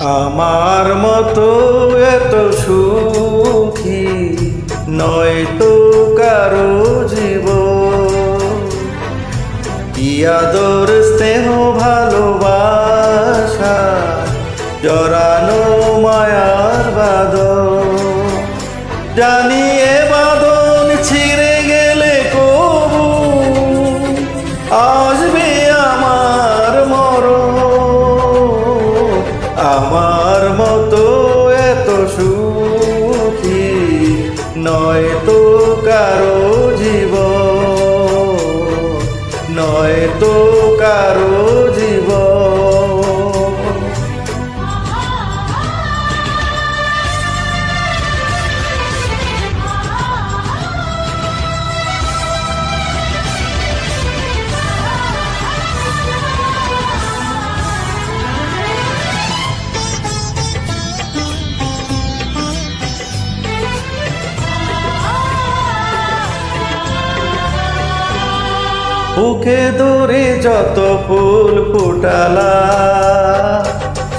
আমার মতো এত সুখী নয় তো কারো জীবন। কি আদর স্নেহ ভালোবাসা জড়ানো মায়ার বাঁধন। জানি এ বাঁধন ছিঁড়ে গেলে কবু আসবে আমার মরণ। আমার মতো এত সুখী নয় তো কারো জীবন, নয় তো কারো জীবন। বুকে ধরে যত ফুল ফুটালা,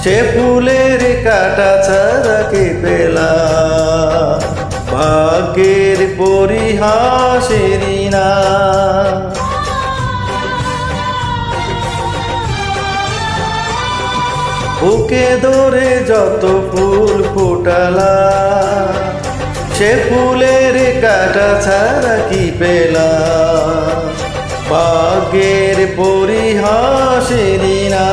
সে ফুলের কাটা ছাড়া কে পেলা। ভাগ্যের পরিহাসেরই না বুকে ধরে যত ফুল ফুটালা, সে ফুলের কাটা ছাড়া কি পেলা। ভাগ্যের পরিহাসেরই না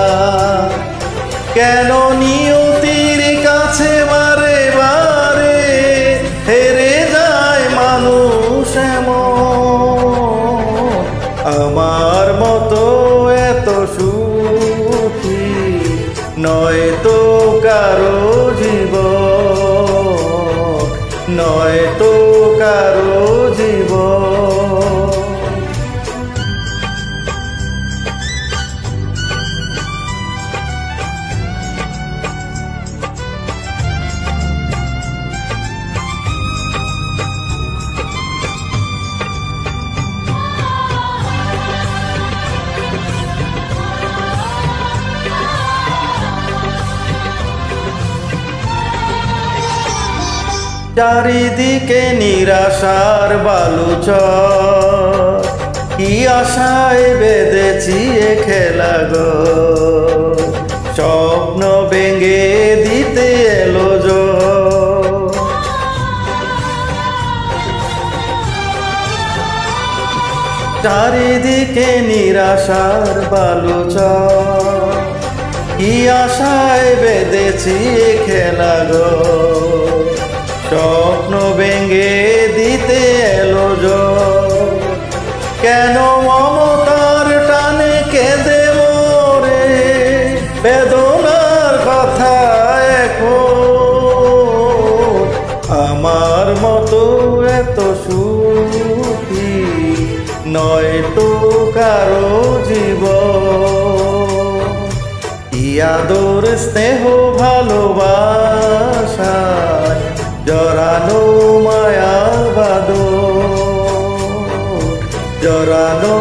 কেন নিয়তির কাছে বারে বারে হেরে যায় মানুষ এমন। আমার মতো এত সুখী নয় তো কারো জীবন, নয় তো কারো জীবন। চারিদিকে নিরাশার বালুচর, কি আশায় বেঁধেছি এ খেলা গো। স্বপ্ন ভেঙে দিতে এলো ঝড়। চারিদিকে নিরাশার বালুচর, কি আশায় বেঁধেছি এ খেলা গো। স্বপ্ন ভেঙে দিতে এলো ঝড়। কেন মমতার টানে কেঁদে মরে বেদনার কথা এখন। আমার মতো এত সুখী নয় তো কারো জীবন। কি আদর স্নেহ ভালোবাসা জড়ানো মায়ার বাঁধন, জড়ানো